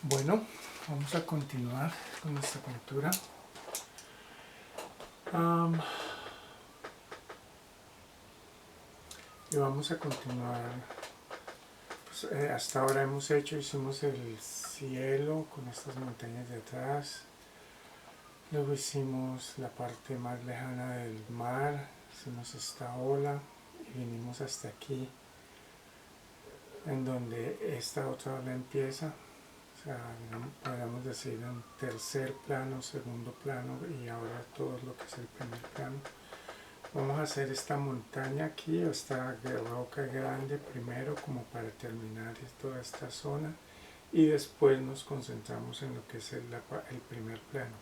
Bueno, vamos a continuar con nuestra pintura. Y vamos a continuar, pues, hasta ahora hicimos el cielo con estas montañas de atrás. Luego hicimos la parte más lejana del mar, hicimos esta ola y vinimos hasta aquí, en donde esta otra ola empieza. O sea, podríamos decir en tercer plano, segundo plano y ahora todo lo que es el primer plano. Vamos a hacer esta montaña aquí, esta roca grande primero como para terminar toda esta zona y después nos concentramos en lo que es el primer plano.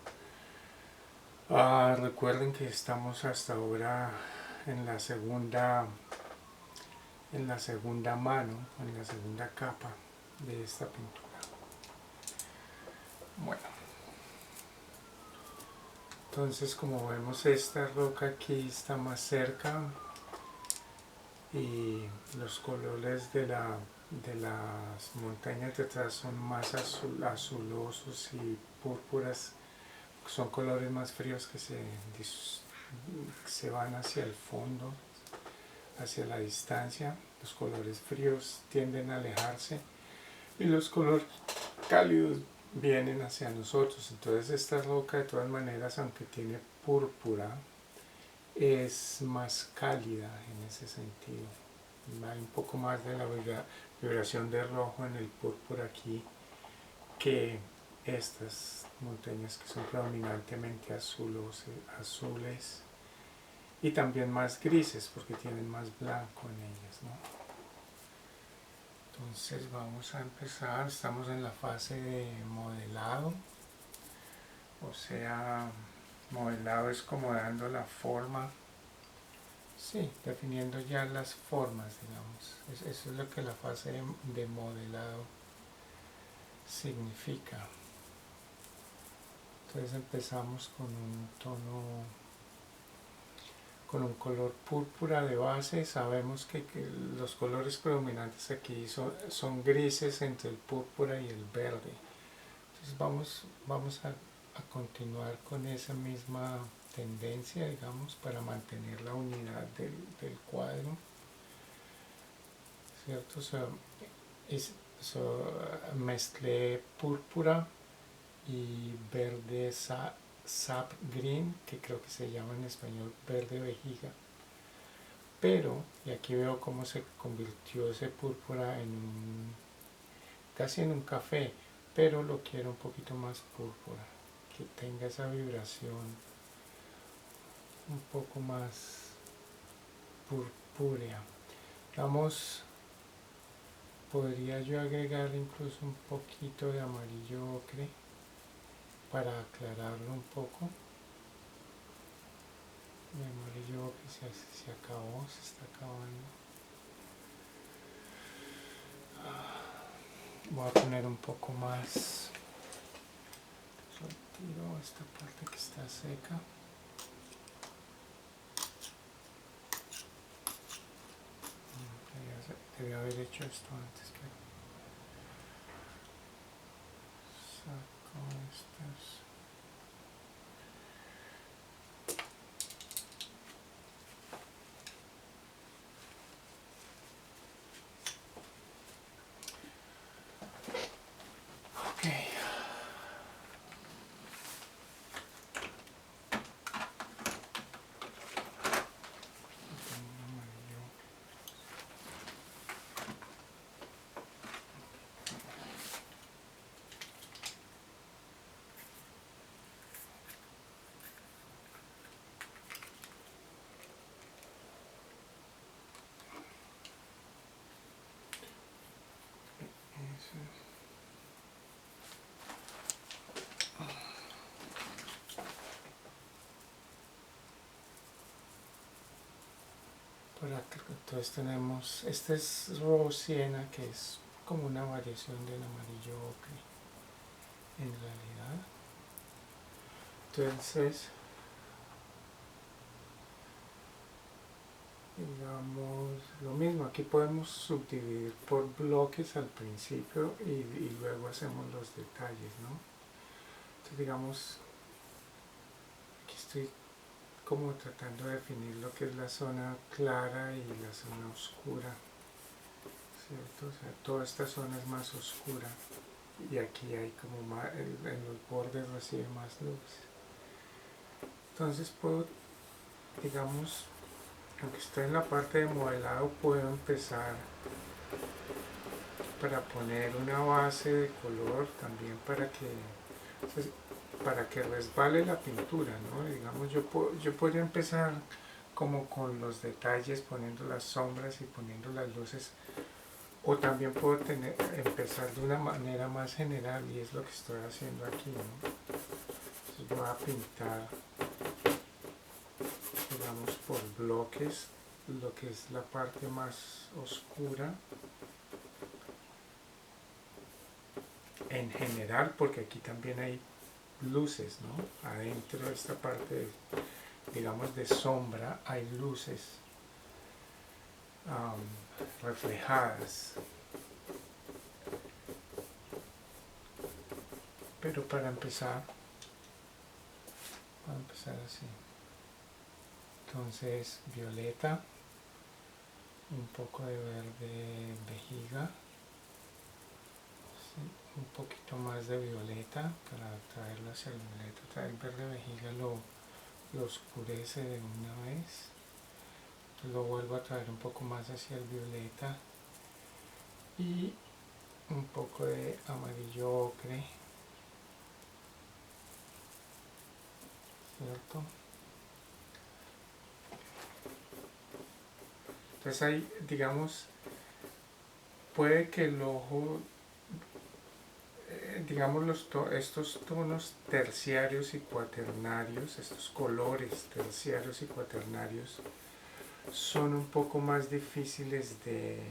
Recuerden que estamos hasta ahora en la segunda mano, en la segunda capa de esta pintura. Bueno, entonces como vemos esta roca aquí está más cerca y los colores de las montañas de atrás son más azulosos y púrpuras, son colores más fríos que se van hacia el fondo, hacia la distancia. Los colores fríos tienden a alejarse y los colores cálidos vienen hacia nosotros. Entonces esta roca de todas maneras, aunque tiene púrpura, es más cálida en ese sentido. Hay un poco más de la vibración de rojo en el púrpura aquí que estas montañas que son predominantemente azules y también más grises porque tienen más blanco en ellas, ¿no? Entonces vamos a empezar, estamos en la fase de modelado, o sea, modelado es como dando la forma, sí, definiendo ya las formas, digamos. Eso es lo que la fase de modelado significa. Entonces empezamos con un tono, con un color púrpura de base. Sabemos que los colores predominantes aquí son grises entre el púrpura y el verde. Entonces vamos a continuar con esa misma tendencia, digamos, para mantener la unidad del cuadro, ¿cierto? Mezclé púrpura y verde sap green, que creo que se llama en español verde vejiga, pero, y aquí veo cómo se convirtió ese púrpura casi en un café, pero lo quiero un poquito más púrpura, que tenga esa vibración un poco más purpúrea. Podría yo agregar incluso un poquito de amarillo ocre para aclararlo un poco. El amarillo ocre se acabó, se está acabando. Voy a poner un poco más. Retiro esta parte que está seca. Debía haber hecho esto antes, pero saco estas. Ok. Por acá, entonces tenemos, este es rojo siena, que es como una variación del amarillo ocre en realidad. Entonces digamos, lo mismo, aquí podemos subdividir por bloques al principio y luego hacemos los detalles, ¿no? Entonces, digamos, aquí estoy como tratando de definir lo que es la zona clara y la zona oscura, ¿cierto? O sea, toda esta zona es más oscura y aquí hay como más, en los bordes recibe más luz. Entonces puedo, digamos, aunque estoy en la parte de modelado, puedo empezar para poner una base de color también pues, para que resbale la pintura, ¿no? Digamos, yo podría empezar como con los detalles, poniendo las sombras y poniendo las luces, o también puedo empezar de una manera más general, y es lo que estoy haciendo aquí, ¿no? Entonces voy a pintar, digamos, por bloques, lo que es la parte más oscura en general, porque aquí también hay luces, ¿no? Adentro de esta parte, digamos, de sombra hay luces reflejadas. Pero para empezar, voy a empezar así. Entonces, violeta, un poco de verde vejiga, ¿sí? Un poquito más de violeta para traerlo hacia el violeta. El verde vejiga lo oscurece de una vez. Lo vuelvo a traer un poco más hacia el violeta y un poco de amarillo ocre, ¿cierto? Entonces ahí, digamos, puede que el ojo, digamos, estos tonos terciarios y cuaternarios, estos colores terciarios y cuaternarios, son un poco más difíciles de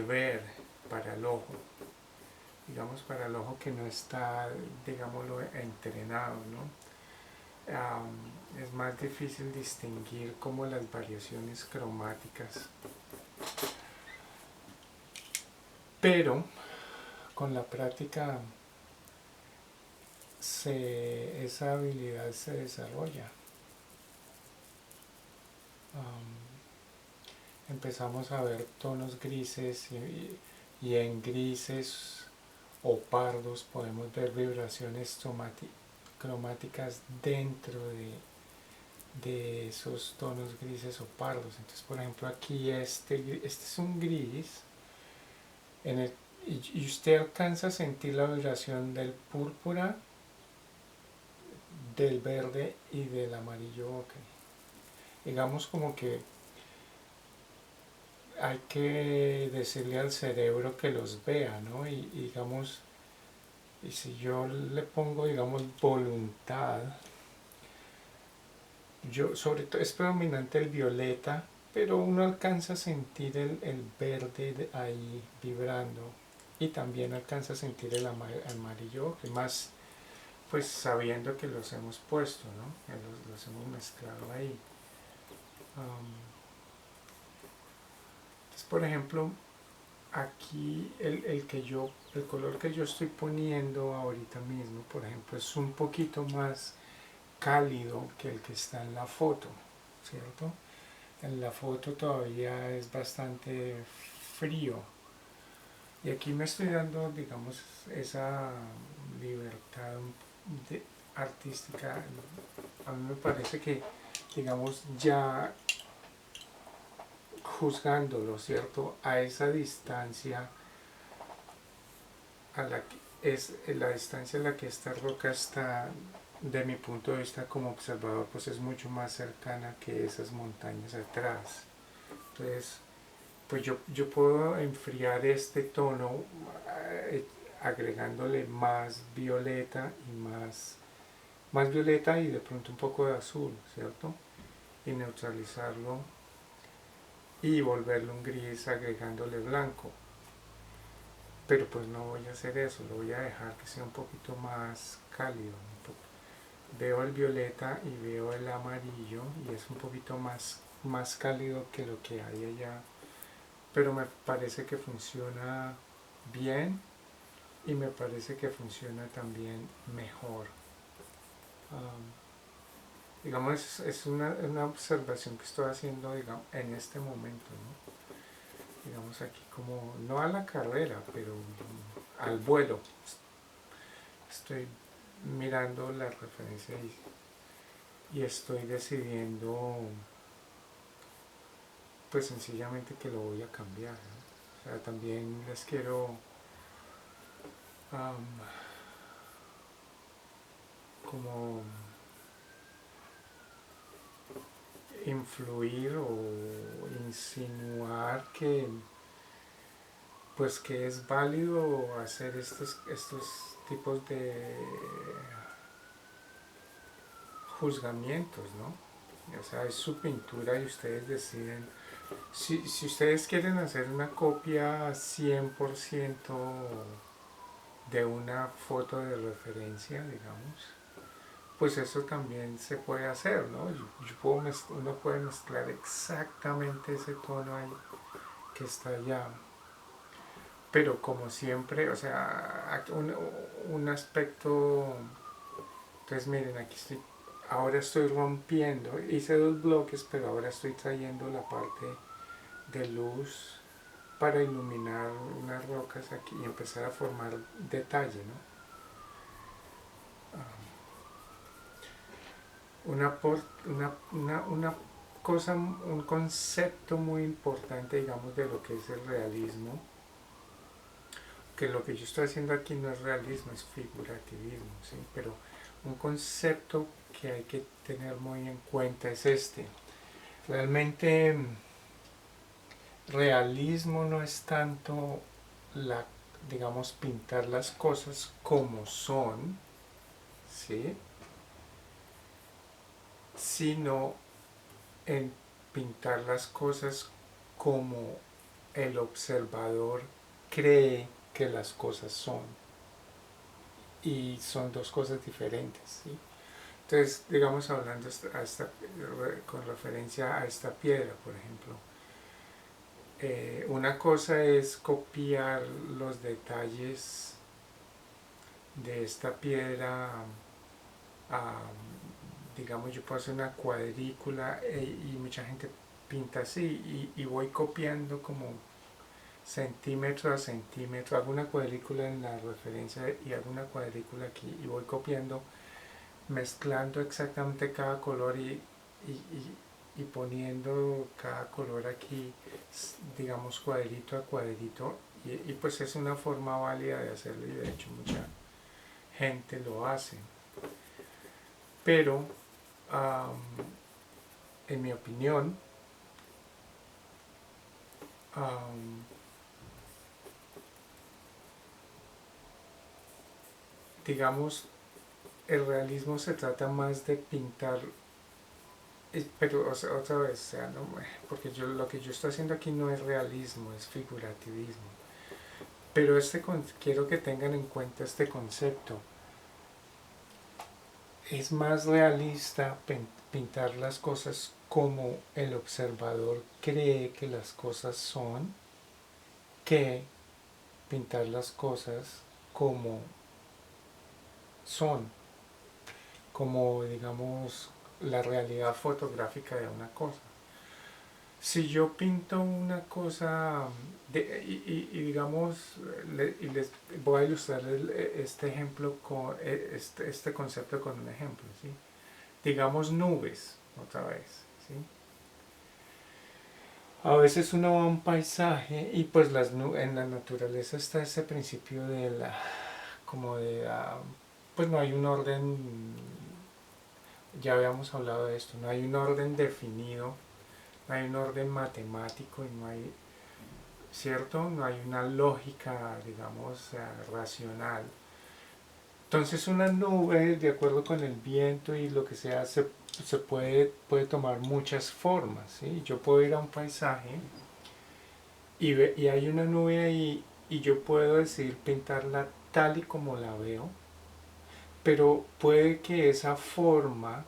ver para el ojo, digamos, para el ojo que no está, digámoslo, entrenado, ¿no? Es más difícil distinguir como las variaciones cromáticas, pero con la práctica esa habilidad se desarrolla. Empezamos a ver tonos grises y en grises o pardos podemos ver vibraciones cromáticas dentro de esos tonos grises o pardos. Entonces, por ejemplo, aquí este es un gris y usted alcanza a sentir la vibración del púrpura, del verde y del amarillo ocre. Digamos como que hay que decirle al cerebro que los vea, ¿no? Y digamos, y si yo le pongo, digamos, voluntad, yo sobre todo es predominante el violeta, pero uno alcanza a sentir el verde ahí vibrando y también alcanza a sentir el amarillo, que más pues sabiendo que los hemos puesto, ¿no? Los hemos mezclado ahí. Entonces, por ejemplo, aquí el color que yo estoy poniendo ahorita mismo, por ejemplo, es un poquito más cálido que el que está en la foto, ¿cierto? En la foto todavía es bastante frío y aquí me estoy dando, digamos, esa libertad artística. A mí me parece que, digamos, ya juzgándolo, ¿cierto? A esa distancia, es la distancia a la que esta roca está, de mi punto de vista como observador, pues es mucho más cercana que esas montañas atrás. Entonces, pues yo puedo enfriar este tono agregándole más violeta y más violeta y de pronto un poco de azul, ¿cierto? Y neutralizarlo y volverlo un gris agregándole blanco. Pero pues no voy a hacer eso, lo voy a dejar que sea un poquito más cálido. Veo el violeta y veo el amarillo y es un poquito más más cálido que lo que hay allá, pero me parece que funciona bien y me parece que funciona también mejor. Um, digamos, es una observación que estoy haciendo, digamos, en este momento, ¿no? Digamos aquí como, no a la carrera, pero al vuelo. Estoy mirando la referencia y estoy decidiendo, pues sencillamente que lo voy a cambiar, ¿no? O sea, también les quiero como influir o insinuar que pues que es válido hacer estos tipos de juzgamientos, ¿no? O sea, es su pintura y ustedes deciden. Si ustedes quieren hacer una copia 100% de una foto de referencia, digamos, pues eso también se puede hacer, ¿no? Uno puede mezclar exactamente ese tono ahí que está allá. Pero como siempre, o sea, un aspecto, entonces miren, ahora estoy rompiendo, hice dos bloques, pero ahora estoy trayendo la parte de luz para iluminar unas rocas aquí y empezar a formar detalle, ¿no? Una cosa, un concepto muy importante, digamos, de lo que es el realismo, que lo que yo estoy haciendo aquí no es realismo, es figurativismo, ¿sí? Pero un concepto que hay que tener muy en cuenta es este. Realmente realismo no es tanto digamos, pintar las cosas como son, ¿sí? Sino en pintar las cosas como el observador cree que las cosas son. Y son dos cosas diferentes, ¿sí? Entonces, digamos, hablando con referencia a esta piedra, por ejemplo, una cosa es copiar los detalles de esta piedra, digamos, yo puedo hacer una cuadrícula y mucha gente pinta así y voy copiando como centímetro a centímetro, hago una cuadrícula en la referencia y hago una cuadrícula aquí y voy copiando, mezclando exactamente cada color y poniendo cada color aquí, digamos, cuadrito a cuadrito, y pues es una forma válida de hacerlo y de hecho mucha gente lo hace. Pero, en mi opinión, digamos, el realismo se trata más de pintar, pero o sea, otra vez, o sea, no, porque lo que yo estoy haciendo aquí no es realismo, es figurativismo. Pero quiero que tengan en cuenta este concepto. Es más realista pintar las cosas como el observador cree que las cosas son, que pintar las cosas como son, como digamos la realidad fotográfica de una cosa. Si yo pinto una cosa digamos, y les voy a ilustrar este ejemplo con este concepto con un ejemplo, ¿sí? Digamos nubes, otra vez, ¿sí? A veces uno va a un paisaje y pues en la naturaleza está ese principio de como de pues no hay un orden, ya habíamos hablado de esto, no hay un orden definido, no hay un orden matemático y no hay, ¿cierto? No hay una lógica, digamos, racional. Entonces una nube, de acuerdo con el viento y lo que sea, se puede tomar muchas formas, ¿sí? Yo puedo ir a un paisaje y hay una nube ahí y yo puedo decidir pintarla tal y como la veo, pero puede que esa forma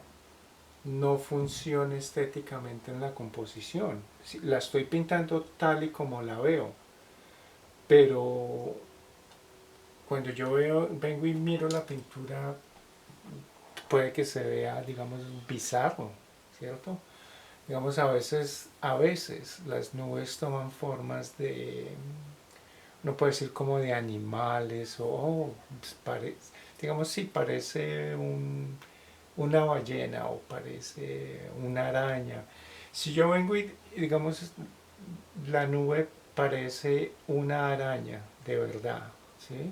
no funcione estéticamente en la composición. La estoy pintando tal y como la veo, pero cuando yo vengo y miro la pintura, puede que se vea, digamos, bizarro, ¿cierto? Digamos, a veces las nubes toman formas de, no puede decir como de animales, o, digamos, si parece una ballena o parece una araña. Si yo vengo y, digamos, la nube parece una araña, de verdad, ¿sí?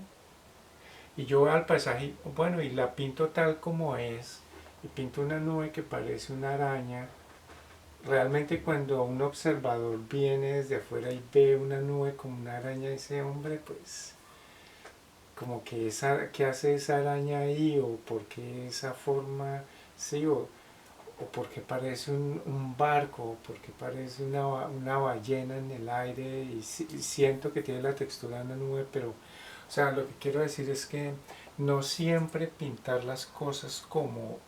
Y yo veo al paisaje, bueno, y la pinto tal como es, y pinto una nube que parece una araña. Realmente cuando un observador viene desde afuera y ve una nube como una araña, dice, hombre, pues, como que ¿qué hace esa araña ahí? O por qué esa forma, sí, o por qué parece un barco, o por qué parece una ballena en el aire, y siento que tiene la textura de una nube, pero, o sea, lo que quiero decir es que no siempre pintar las cosas como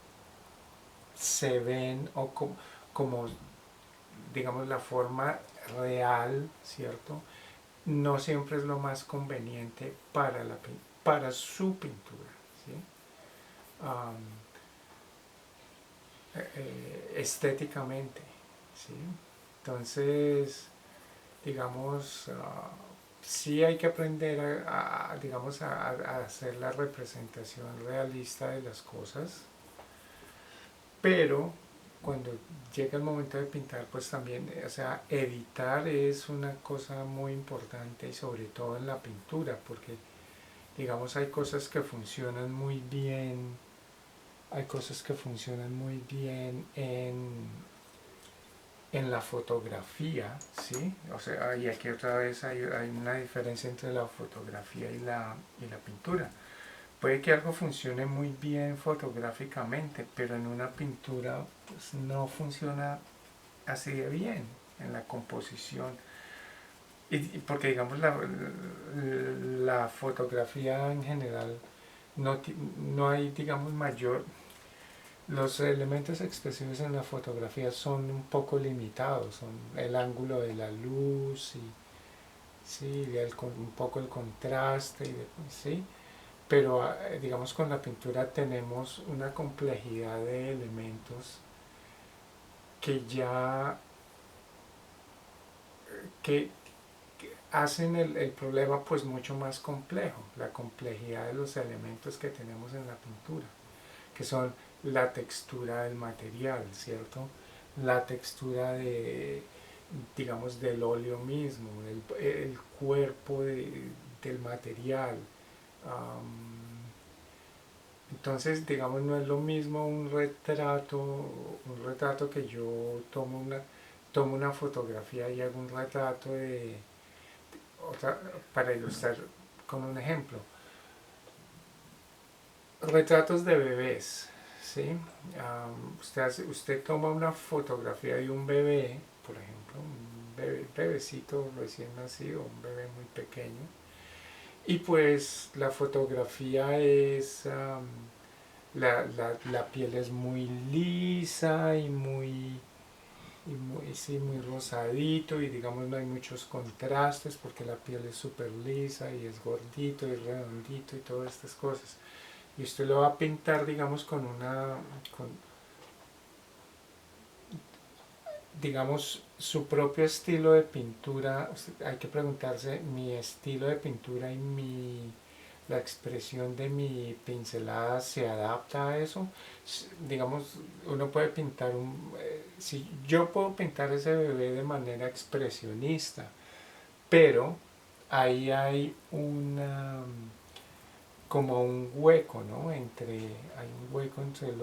se ven o como digamos, la forma real, ¿cierto? No siempre es lo más conveniente para su pintura, ¿sí? Um, estéticamente, ¿sí? Entonces, digamos, sí hay que aprender digamos, a hacer la representación realista de las cosas, pero cuando llega el momento de pintar, pues también, o sea, editar es una cosa muy importante y sobre todo en la pintura, porque digamos hay cosas que funcionan muy bien, hay cosas que funcionan muy bien en la fotografía, ¿sí? O sea, y aquí otra vez hay una diferencia entre la fotografía y la pintura. Puede que algo funcione muy bien fotográficamente, pero en una pintura pues, no funciona así de bien en la composición. Y porque digamos la fotografía en general no hay digamos mayor. Los elementos expresivos en la fotografía son un poco limitados, son el ángulo de la luz y sí, un poco el contraste, ¿sí? Pero digamos con la pintura tenemos una complejidad de elementos que ya que hacen el problema pues mucho más complejo, la complejidad de los elementos que tenemos en la pintura, que son la textura del material, ¿cierto? La textura digamos, del óleo mismo, el cuerpo del material. Um, Entonces, digamos, no es lo mismo un retrato que yo tomo una fotografía y hago un retrato para ilustrar con un ejemplo. Retratos de bebés, ¿sí? Usted toma una fotografía de un bebé, por ejemplo, un bebecito recién nacido, un bebé muy pequeño, y pues la fotografía es la piel es muy lisa sí, muy rosadito y digamos no hay muchos contrastes porque la piel es súper lisa y es gordito y redondito y todas estas cosas. Y usted lo va a pintar, digamos, con, digamos, su propio estilo de pintura. Hay que preguntarse, mi estilo de pintura y la expresión de mi pincelada se adapta a eso. Digamos, uno puede pintar si yo puedo pintar ese bebé de manera expresionista, pero ahí hay como un hueco, ¿no? Hay un hueco entre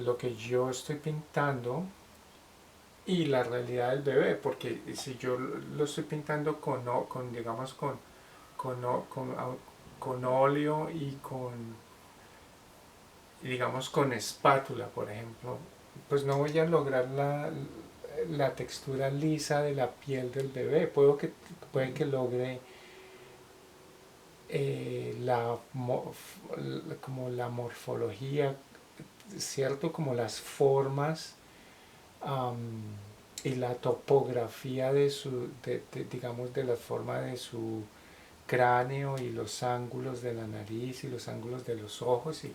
lo que yo estoy pintando y la realidad del bebé, porque si yo lo estoy pintando digamos, con óleo digamos, con espátula, por ejemplo, pues no voy a lograr la textura lisa de la piel del bebé. Puede que logre como la morfología, ¿cierto? Como las formas am, y la topografía digamos, de la forma de su cráneo y los ángulos de la nariz y los ángulos de los ojos y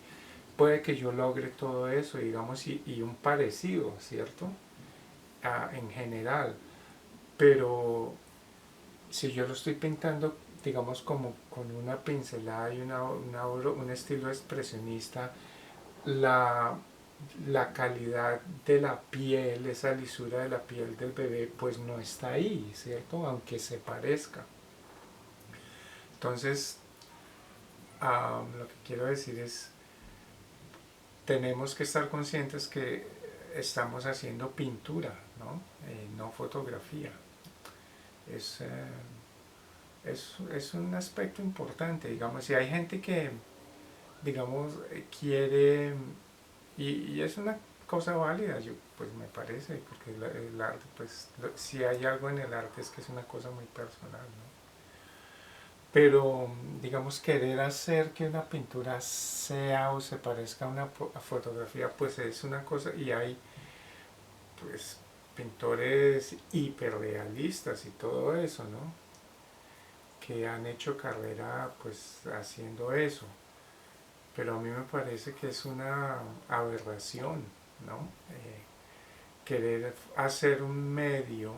puede que yo logre todo eso, digamos, y un parecido, ¿cierto? En general, pero si yo lo estoy pintando, digamos, como con una pincelada y un estilo expresionista, la, la calidad de la piel, esa lisura de la piel del bebé, pues no está ahí, ¿cierto? Aunque se parezca. Entonces, lo que quiero decir es, tenemos que estar conscientes que estamos haciendo pintura, ¿no? No fotografía. Es, eh, es un aspecto importante, digamos, si hay gente que, digamos, quiere, y es una cosa válida, yo, pues me parece, porque el arte, pues, si hay algo en el arte es que es una cosa muy personal, ¿no? Pero, digamos, querer hacer que una pintura sea o se parezca a una fotografía, pues es una cosa, y hay, pues, pintores hiperrealistas y todo eso, ¿no? Que han hecho carrera, pues, haciendo eso. Pero a mí me parece que es una aberración, ¿no? Querer hacer un medio,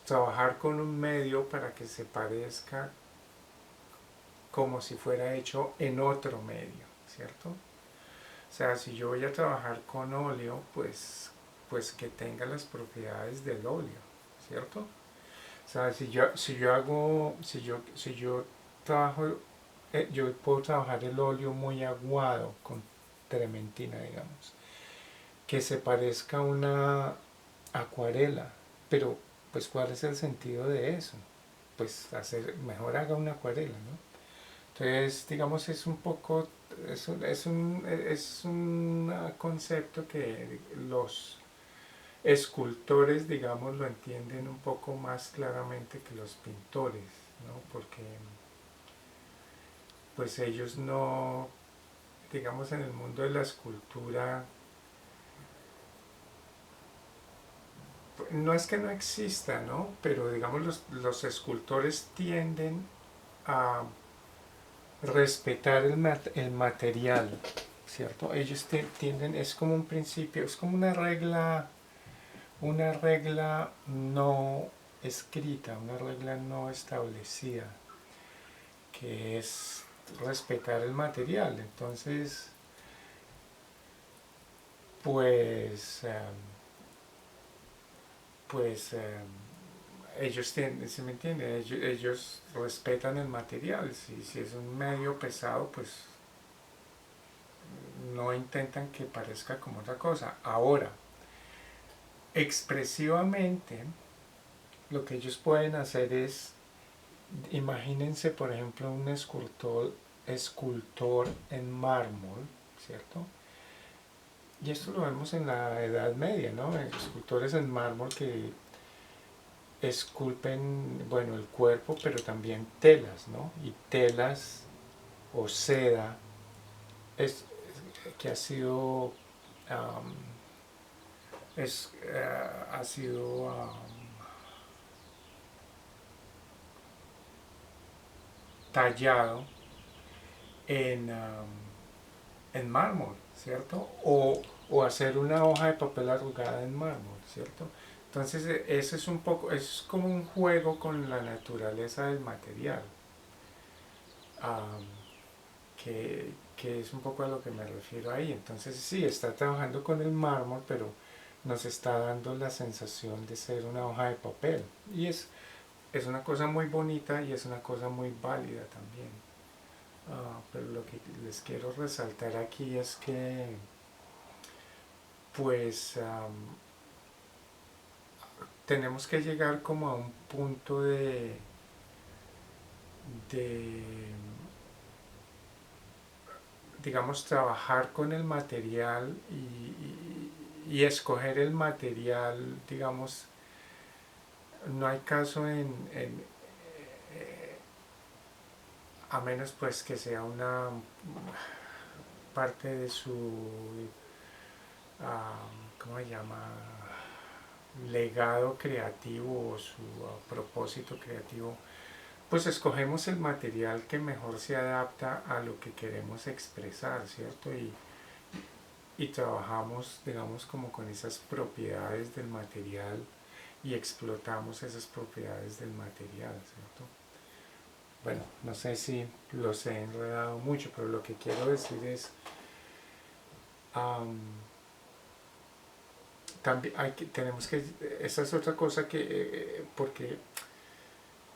trabajar con un medio para que se parezca como si fuera hecho en otro medio, ¿cierto? O sea, si yo voy a trabajar con óleo, pues que tenga las propiedades del óleo, ¿cierto? O sea, si yo trabajo, yo puedo trabajar el óleo muy aguado con trementina, digamos, que se parezca a una acuarela, pero pues ¿cuál es el sentido de eso? Pues mejor haga una acuarela, ¿no? Entonces, digamos, es un poco, es un concepto que los escultores, digamos, lo entienden un poco más claramente que los pintores, ¿no? Porque pues ellos no, digamos, en el mundo de la escultura, no es que no exista, ¿no? Pero digamos, los escultores tienden a respetar el material, ¿cierto? Ellos tienden, es como un principio, es como una regla no escrita, una regla no establecida, que es respetar el material. Entonces, pues, pues ellos tienen, ¿sí me entienden? Ellos respetan el material. Si es un medio pesado, pues no intentan que parezca como otra cosa. Ahora, expresivamente, lo que ellos pueden hacer es, imagínense, por ejemplo, un escultor en mármol, ¿cierto? Y esto lo vemos en la Edad Media, ¿no? Escultores en mármol que esculpen, bueno, el cuerpo, pero también telas, ¿no? Y telas o seda es, que ha sido, um, ha sido tallado en mármol, ¿cierto? O hacer una hoja de papel arrugada en mármol, ¿cierto? Entonces, eso es un poco, es como un juego con la naturaleza del material, um, que es un poco a lo que me refiero ahí. Entonces, sí, está trabajando con el mármol, pero nos está dando la sensación de ser una hoja de papel. Y es una cosa muy bonita y es una cosa muy válida también. Pero lo que les quiero resaltar aquí es que, pues, tenemos que llegar como a un punto de, digamos, trabajar con el material y escoger el material, digamos, no hay caso a menos pues que sea una parte de su ¿cómo se llama? Legado creativo o su propósito creativo, pues escogemos el material que mejor se adapta a lo que queremos expresar, ¿cierto? Y trabajamos, digamos, como con esas propiedades del material y explotamos esas propiedades del material, ¿cierto? Bueno, no sé si los he enredado mucho, pero lo que quiero decir es, también tenemos que, esa es otra cosa que, porque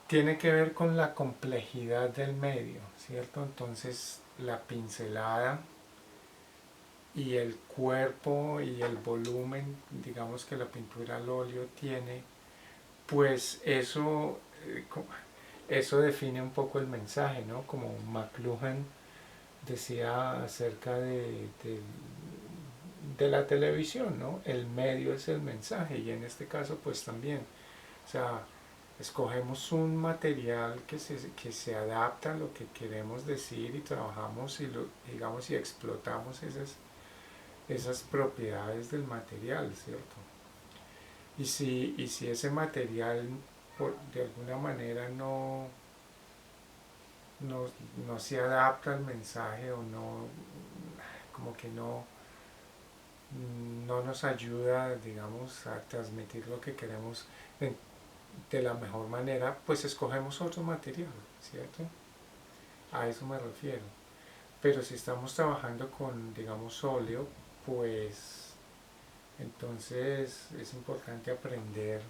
tiene que ver con la complejidad del medio, ¿cierto? Entonces la pincelada y el cuerpo y el volumen, digamos que la pintura al óleo tiene, pues eso define un poco el mensaje, ¿no? Como McLuhan decía acerca de la televisión, ¿no? El medio es el mensaje y en este caso pues también, o sea, escogemos un material que se adapta a lo que queremos decir y trabajamos digamos, y explotamos esas propiedades del material, ¿cierto? Y si ese material de alguna manera no se adapta al mensaje o no, como que no nos ayuda, digamos, a transmitir lo que queremos de la mejor manera, pues escogemos otro material, ¿cierto? A eso me refiero. Pero si estamos trabajando con, digamos, óleo, pues entonces es importante aprender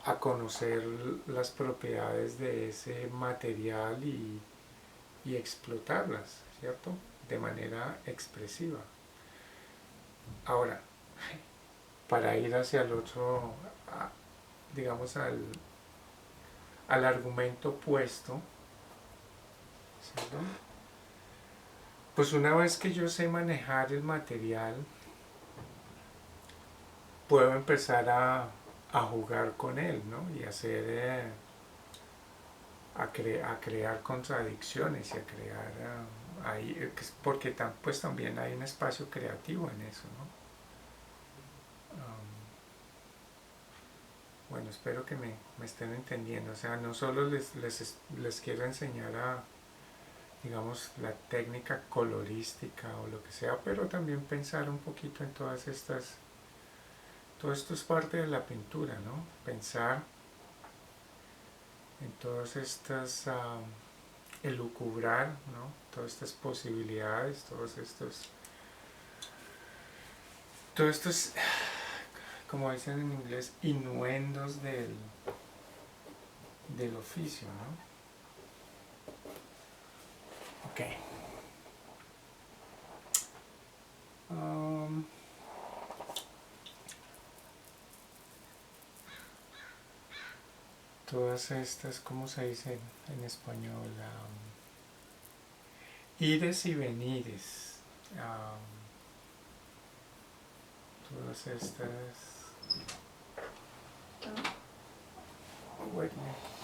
a conocer las propiedades de ese material y explotarlas, ¿cierto? De manera expresiva. Ahora, para ir hacia el otro, digamos, al argumento opuesto, ¿cierto? Pues una vez que yo sé manejar el material, puedo empezar a jugar con él, ¿no? Y hacer, a crear contradicciones y a crear, porque pues también hay un espacio creativo en eso, ¿no? Bueno, espero que me estén entendiendo. O sea, no solo les quiero enseñar digamos, la técnica colorística o lo que sea, pero también pensar un poquito en todo esto es parte de la pintura, ¿no? Pensar en todas estas, elucubrar, ¿no? Todas estas posibilidades, todos estos, como dicen en inglés, innuendos del oficio, ¿no? Ok. Todas estas, ¿cómo se dice en español? Ires y venires. Todas estas... Wait a minute.